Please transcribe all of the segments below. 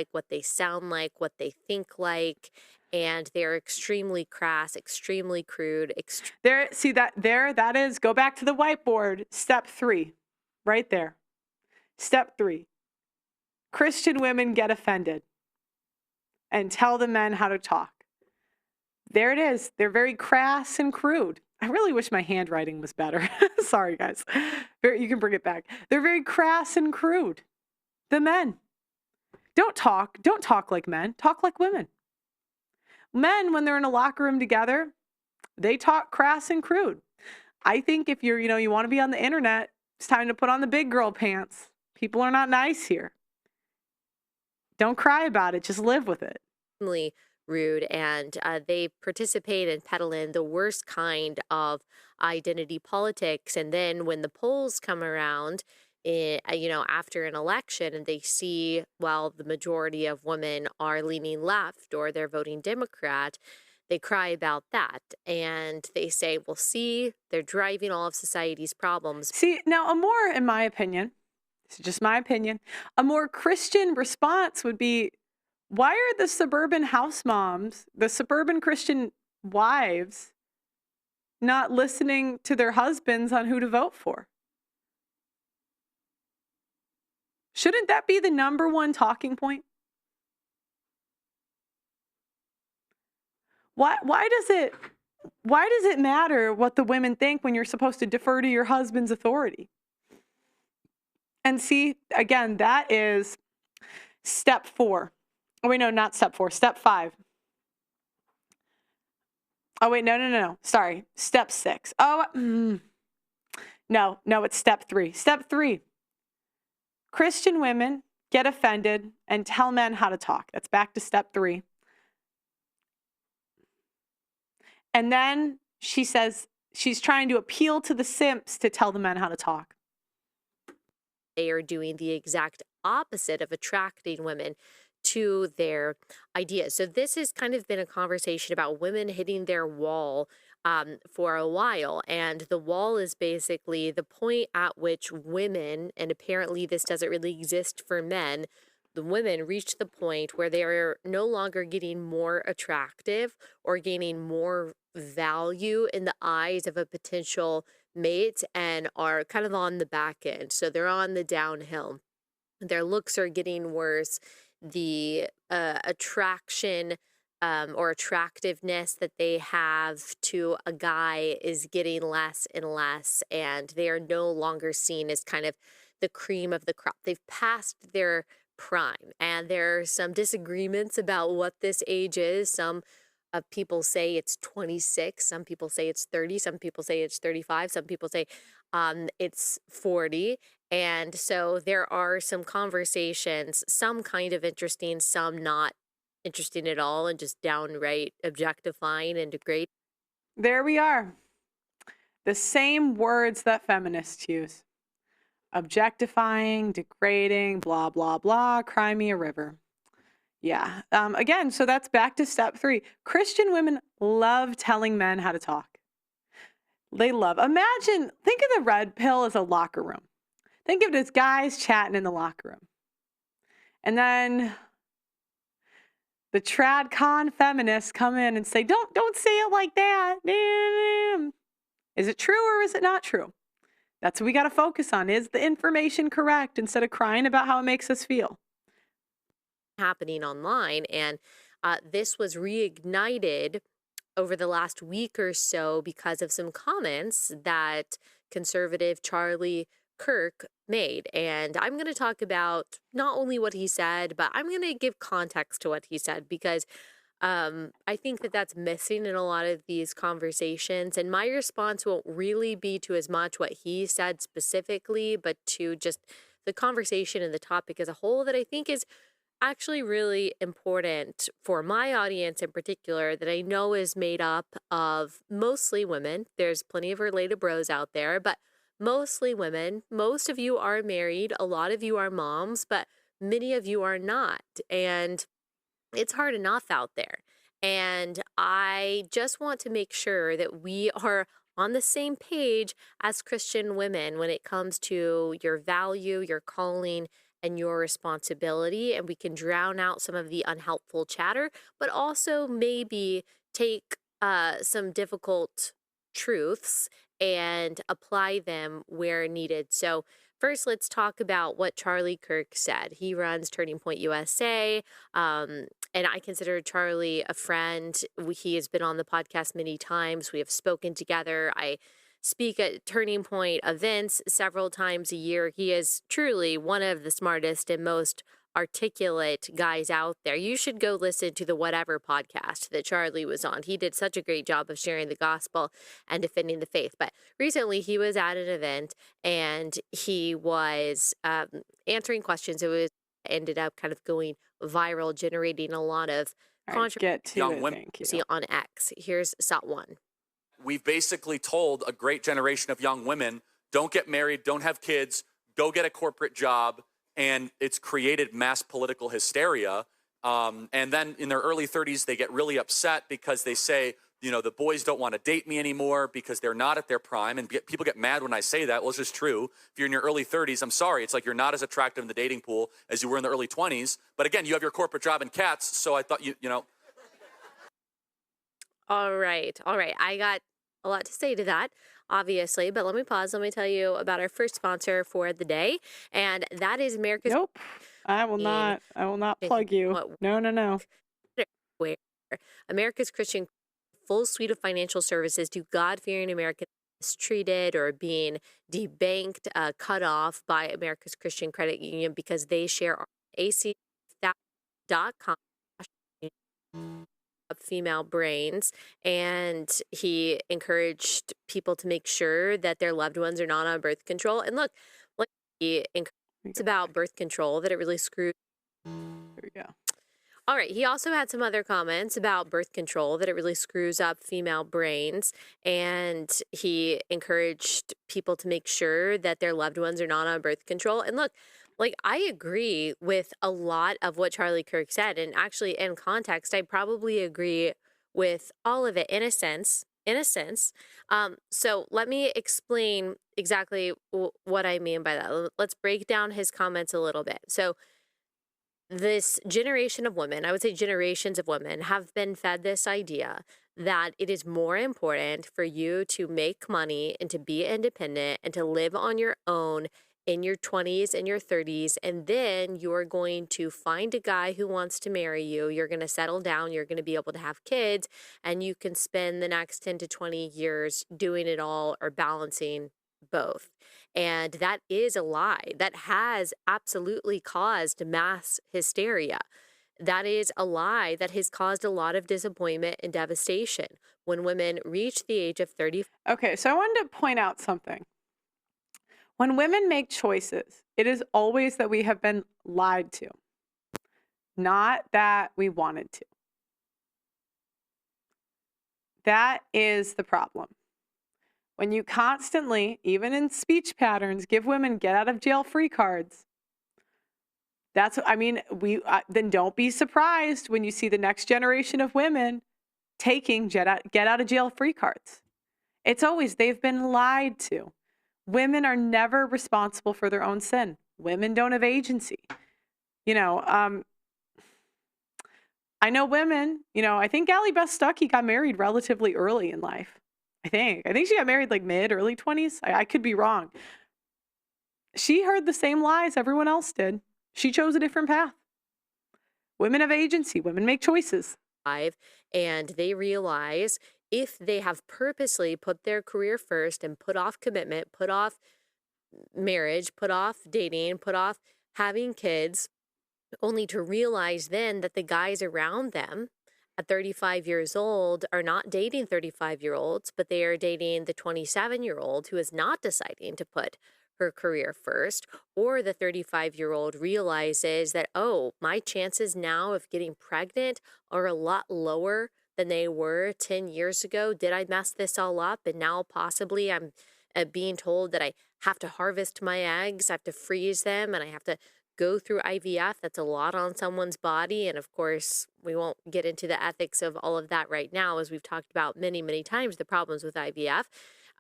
like, what they sound like, what they think like, and they're extremely crass, extremely crude, There, see that is, go back to the whiteboard. Step 3, right there. Step 3. Christian women get offended and tell the men how to talk. There it is. They're very crass and crude. I really wish my handwriting was better. Sorry, guys. You can bring it back. They're very crass and crude. The men. Don't talk like men. Talk like women. Men, when they're in a locker room together, they talk crass and crude. I think if you're, you want to be on the internet, it's time to put on the big girl pants. People are not nice here. Don't cry about it. Just live with it. extremely rude, and they participate and peddle in the worst kind of identity politics. And then when the polls come around, after an election, and they see, well, the majority of women are leaning left or they're voting Democrat, they cry about that. And they say, well, see, they're driving all of society's problems. See, now in my opinion, this is just my opinion, a more Christian response would be, why are the suburban house moms, the suburban Christian wives, not listening to their husbands on who to vote for? Shouldn't that be the number one talking point? Why does it matter what the women think when you're supposed to defer to your husband's authority? And see, again, that is step 4. Oh, wait, no, not step 4. Step 5. Oh, wait, no. Sorry. Step 6. No, it's step 3. Step 3. Christian women get offended and tell men how to talk. That's back to step 3. And then she says she's trying to appeal to the simps to tell the men how to talk. They are doing the exact opposite of attracting women to their ideas. So this has kind of been a conversation about women hitting their wall for a while. And the wall is basically the point at which women, and apparently this doesn't really exist for men, the women reach the point where they are no longer getting more attractive or gaining more value in the eyes of a potential mate, and are kind of on the back end. So they're on the downhill. Their looks are getting worse. The attraction or attractiveness that they have to a guy is getting less and less, and they are no longer seen as kind of the cream of the crop. They've passed their prime, and there are some disagreements about what this age is. Some people say it's 26, some people say it's 30, some people say it's 35, some people say it's 40. And so there are some conversations, some kind of interesting, some not interesting at all, and just downright objectifying and degrading. There we are. The same words that feminists use. Objectifying, degrading, blah, blah, blah, cry me a river. Yeah. Again, so that's back to step 3. Christian women love telling men how to talk. Think of the red pill as a locker room. Think of it as guys chatting in the locker room. And then the tradcon feminists come in and say, don't say it like that. Is it true or is it not true? That's what we got to focus on. Is the information correct, instead of crying about how it makes us feel? Happening online, and this was reignited over the last week or so because of some comments that conservative Charlie Kirk made. And I'm going to talk about not only what he said, but I'm going to give context to what he said, because I think that that's missing in a lot of these conversations. And my response won't really be to as much what he said specifically, but to just the conversation and the topic as a whole, that I think is actually really important for my audience in particular, that I know is made up of mostly women. There's plenty of related bros out there, but mostly women. Most of you are married. A lot of you are moms, but many of you are not. And it's hard enough out there. And I just want to make sure that we are on the same page as Christian women when it comes to your value, your calling, and your responsibility, and we can drown out some of the unhelpful chatter, but also maybe take some difficult truths and apply them where needed. So, first, let's talk about what Charlie Kirk said. He runs Turning Point USA, and I consider Charlie a friend. He has been on the podcast many times. We have spoken together. I speak at Turning Point events several times a year. He is truly one of the smartest and most articulate guys out there. You should go listen to the Whatever podcast that Charlie was on. He did such a great job of sharing the gospel and defending the faith. But recently he was at an event and he was answering questions. It was ended up kind of going viral, generating a lot of All right, get to Young it. women. Thank you. on X. Here's Sot 1. We've basically told a great generation of young women, don't get married, don't have kids, go get a corporate job. And it's created mass political hysteria. And then in their early 30s, they get really upset because they say, you know, the boys don't want to date me anymore because they're not at their prime. And people get mad when I say that. Well, it's just true. If you're in your early 30s, I'm sorry. It's like you're not as attractive in the dating pool as you were in the early 20s. But again, you have your corporate job and cats. So I thought, you know. All right. I got a lot to say to that, obviously, but let me pause. Let me tell you about our first sponsor for the day, and that is America's. Nope. I will not plug you. No. Where America's Christian full suite of financial services to God-fearing Americans mistreated or being debanked, cut off by America's Christian Credit Union because they share ac.com female brains, and he encouraged people to make sure that their loved ones are not on birth control. And look, he encouraged about birth control that it really screws. There we go. All right. He also had some other comments about birth control that it really screws up female brains, and he encouraged people to make sure that their loved ones are not on birth control. And look, I agree with a lot of what Charlie Kirk said. And actually, in context, I probably agree with all of it in a sense. So let me explain exactly what I mean by that. Let's break down his comments a little bit. So this generation of women, I would say generations of women, have been fed this idea that it is more important for you to make money and to be independent and to live on your own in your 20s and your 30s, and then you're going to find a guy who wants to marry you. You're going to settle down, you're going to be able to have kids, and you can spend the next 10 to 20 years doing it all or balancing both. And that is a lie. That has absolutely caused mass hysteria. That is a lie that has caused a lot of disappointment and devastation when women reach the age of 30. Okay, so I wanted to point out something. When women make choices, it is always that we have been lied to, not that we wanted to. That is the problem. When you constantly, even in speech patterns, give women get out of jail free cards, then don't be surprised when you see the next generation of women taking get out of jail free cards. It's always they've been lied to. Women are never responsible for their own sin. Women don't have agency. I know women, I think Allie Beth Stuckey got married relatively early in life. I think she got married like early 20s. I could be wrong. She heard the same lies everyone else did. She chose a different path. Women have agency. Women make choices. And they realize if they have purposely put their career first and put off commitment, put off marriage, put off dating, put off having kids, only to realize then that the guys around them at 35 years old are not dating 35-year-olds, but they are dating the 27-year-old who is not deciding to put her career first, or the 35-year-old realizes that, oh, my chances now of getting pregnant are a lot lower than they were 10 years ago. Did I mess this all up? And now possibly I'm being told that I have to harvest my eggs, I have to freeze them, and I have to go through IVF. That's a lot on someone's body. And of course, we won't get into the ethics of all of that right now, as we've talked about many, many times, the problems with IVF.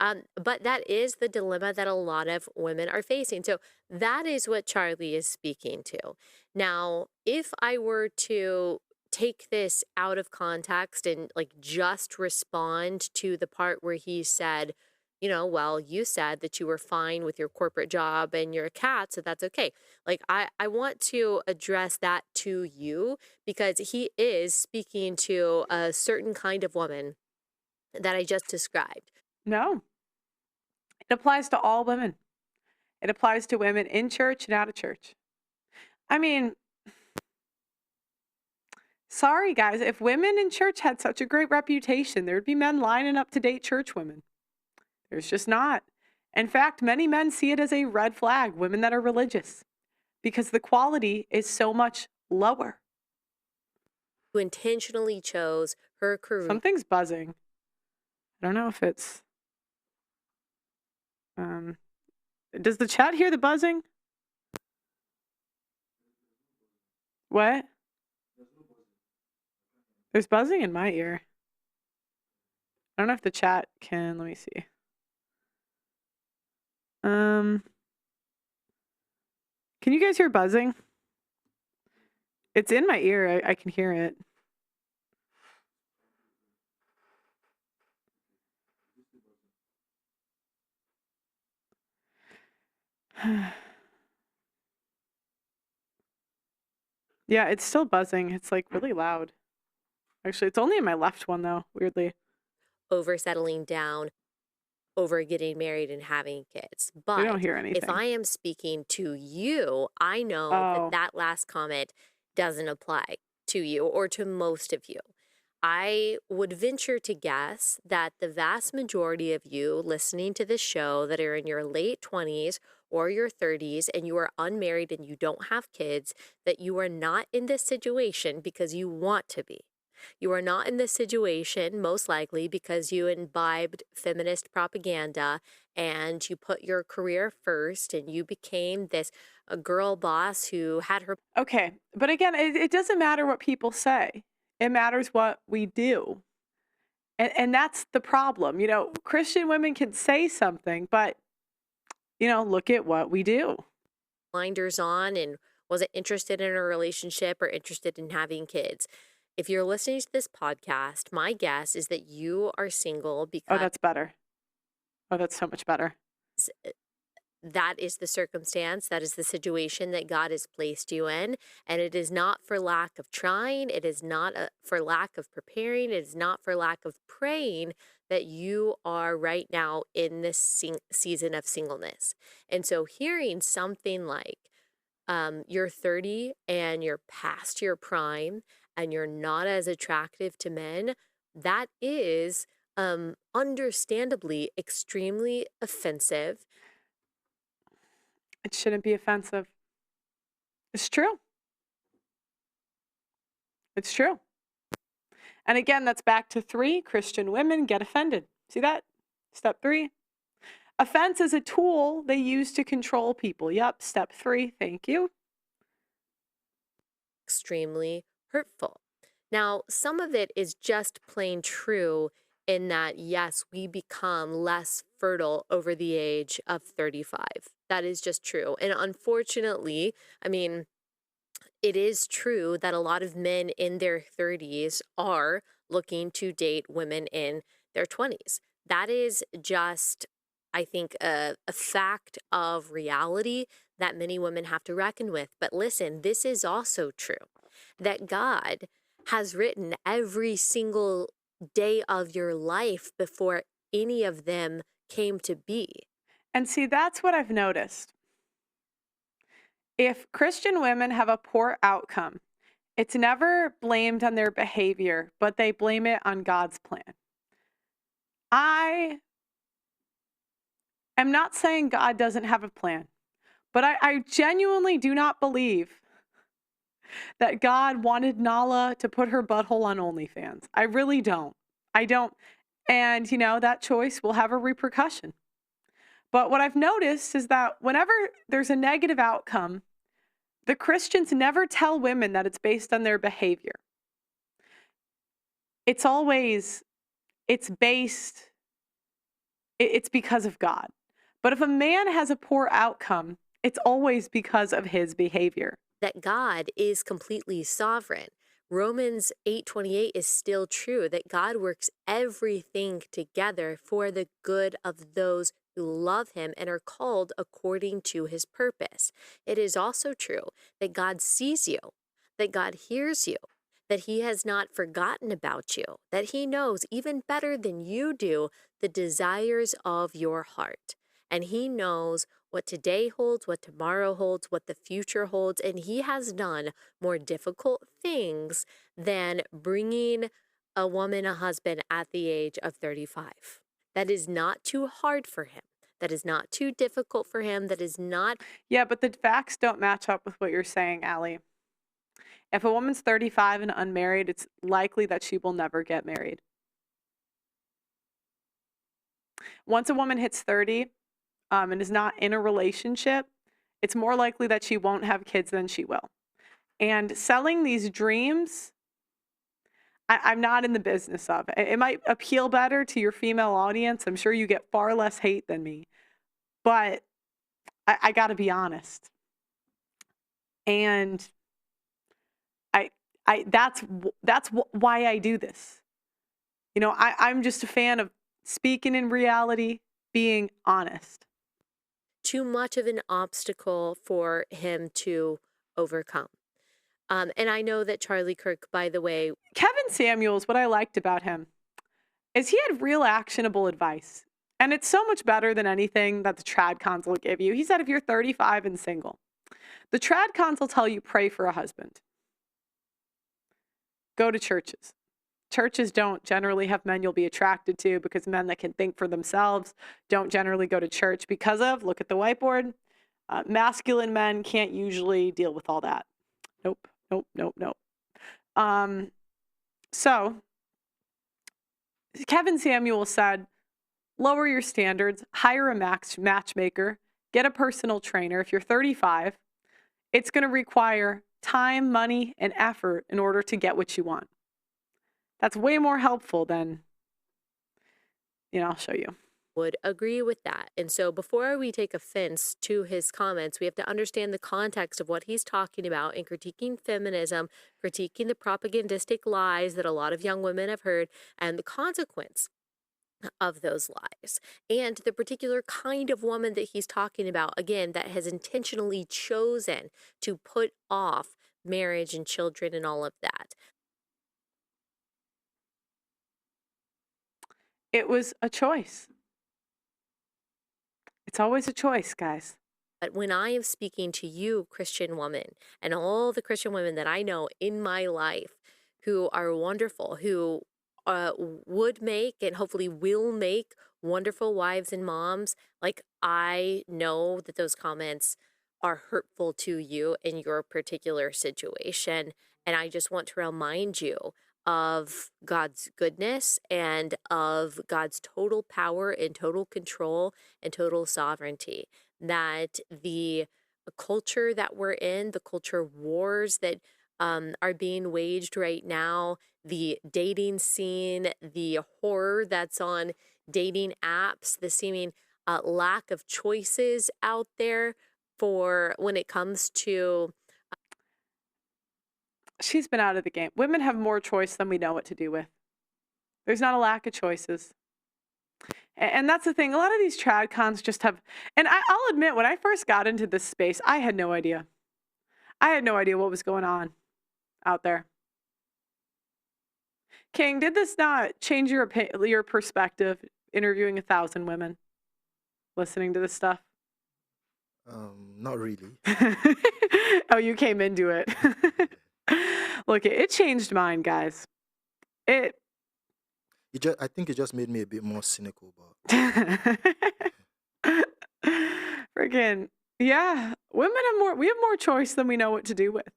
But that is the dilemma that a lot of women are facing. So that is what Charlie is speaking to. Now, if I were to take this out of context and like just respond to the part where he said, well, you said that you were fine with your corporate job and you're a cat, so that's okay. Like, I want to address that to you because he is speaking to a certain kind of woman that I just described. No, it applies to all women. It applies to women in church and out of church. I mean, sorry guys, if women in church had such a great reputation, there'd be men lining up to date church women. There's just not. In fact, many men see it as a red flag, women that are religious, because the quality is so much lower. Who intentionally chose her career. Something's buzzing. I don't know if it's... does the chat hear the buzzing? What? There's buzzing in my ear. I don't know if the chat can... Let me see. Can you guys hear buzzing? It's in my ear. I can hear it. Yeah, it's still buzzing. It's like really loud. Actually, it's only in my left one though, weirdly. Over settling down, over getting married and having kids. We But don't hear anything. if I am speaking to you, I know Oh. that last comment doesn't apply to you or to most of you. I would venture to guess that the vast majority of you listening to this show that are in your late 20s or your 30s and you are unmarried and you don't have kids, that you are not in this situation because you want to be. You are not in this situation, most likely, because you imbibed feminist propaganda and you put your career first and you became this a girl boss who had her. Okay, but again, it doesn't matter what people say. It matters what we do. And that's the problem. Christian women can say something, but, look at what we do. Blinders on and wasn't interested in a relationship or interested in having kids. If you're listening to this podcast, my guess is that you are single Oh, because that's better. Oh, that's so much better. that is the circumstance, that is the situation that God has placed you in. And it is not for lack of trying. It is not for lack of preparing. It is not for lack of praying that you are right now in this season of singleness. And so hearing something like, you're 30 and you're past your prime and you're not as attractive to men, that is understandably extremely offensive. It shouldn't be offensive. It's true. It's true. And again, that's back to 3. Christian women get offended. See that? Step 3. Offense is a tool they use to control people. Yep. Step 3. Thank you. Extremely hurtful. Now, some of it is just plain true in that, yes, we become less fertile over the age of 35. That is just true. And unfortunately, I mean, it is true that a lot of men in their 30s are looking to date women in their 20s. That is just, I think, a fact of reality that many women have to reckon with. But listen, this is also true that God has written every single day of your life before any of them came to be. And see, that's what I've noticed. If Christian women have a poor outcome, it's never blamed on their behavior, but they blame it on God's plan. I am not saying God doesn't have a plan, but I genuinely do not believe that God wanted Nala to put her butthole on OnlyFans. I really don't. I don't. And, that choice will have a repercussion. But what I've noticed is that whenever there's a negative outcome, the Christians never tell women that it's based on their behavior. It's based it's because of God. But if a man has a poor outcome, it's always because of his behavior. That God is completely sovereign. Romans 8:28 is still true, that God works everything together for the good of those who love him and are called according to his purpose. It is also true that God sees you, that God hears you, that he has not forgotten about you, that he knows even better than you do the desires of your heart. And he knows what today holds, what tomorrow holds, what the future holds, and he has done more difficult things than bringing a woman a husband at the age of 35. That is not too hard for him. That is not too difficult for him. That is not. Yeah, but the facts don't match up with what you're saying, Allie. If a woman's 35 and unmarried, it's likely that she will never get married. Once a woman hits 30 and is not in a relationship, it's more likely that she won't have kids than she will. And selling these dreams, I'm not in the business of. It might appeal better to your female audience. I'm sure you get far less hate than me. But I got to be honest. And that's why I do this. You know, I'm just a fan of speaking in reality, being honest. Too much of an obstacle for him to overcome. And I know that Charlie Kirk, by the way, Kevin Samuels, what I liked about him is he had real actionable advice. And it's so much better than anything that the trad cons will give you. He said if you're 35 and single, the trad cons will tell you pray for a husband. Go to churches. Churches don't generally have men you'll be attracted to because men that can think for themselves don't generally go to church because of, look at the whiteboard, masculine men can't usually deal with all that. Nope. So Kevin Samuel said, lower your standards, hire a matchmaker, get a personal trainer. If you're 35, it's going to require time, money, and effort in order to get what you want. That's way more helpful than, I'll show you. Would agree with that. And so before we take offense to his comments, we have to understand the context of what he's talking about in critiquing feminism, critiquing the propagandistic lies that a lot of young women have heard, and the consequence of those lies, and the particular kind of woman that he's talking about, again, that has intentionally chosen to put off marriage and children and all of that. It was a choice. It's always a choice, guys. But when I am speaking to you, Christian woman, and all the Christian women that I know in my life who are wonderful, who would make and hopefully will make wonderful wives and moms, like, I know that those comments are hurtful to you in your particular situation. And I just want to remind you of God's goodness and of God's total power and total control and total sovereignty. That the culture that we're in, the culture wars that are being waged right now, the dating scene, the horror that's on dating apps, the seeming lack of choices out there for when it comes to. She's been out of the game. Women have more choice than we know what to do with. There's not a lack of choices. And that's the thing. A lot of these trad cons just have, and I'll admit, when I first got into this space, I had no idea. I had no idea what was going on out there. King, did this not change your perspective, interviewing 1,000 women, listening to this stuff? Not really. Oh, you came into it. Look, it changed mine, guys. I think it just made me a bit more cynical, but freaking yeah. We have more choice than we know what to do with.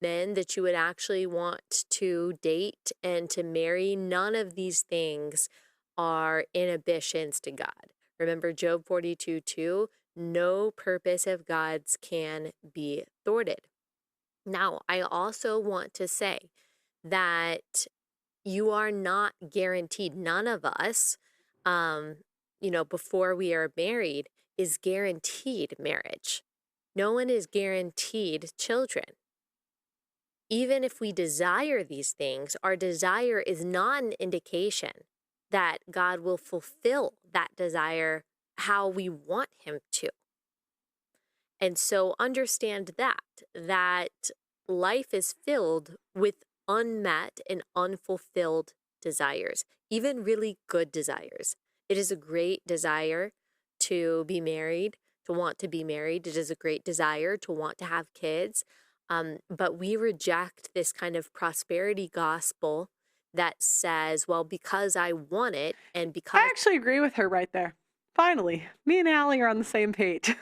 Men that you would actually want to date and to marry, none of these things are inhibitions to God. Remember Job 42:2, no purpose of God's can be thwarted. Now, I also want to say that you are not guaranteed. None of us, before we are married, is guaranteed marriage. No one is guaranteed children. Even if we desire these things, our desire is not an indication that God will fulfill that desire how we want him to. And so understand that life is filled with unmet and unfulfilled desires, even really good desires. It is a great desire to be married, to want to be married. It is a great desire to want to have kids. But we reject this kind of prosperity gospel that says, well, because I want it and I because actually agree with her right there. Finally, me and Allie are on the same page.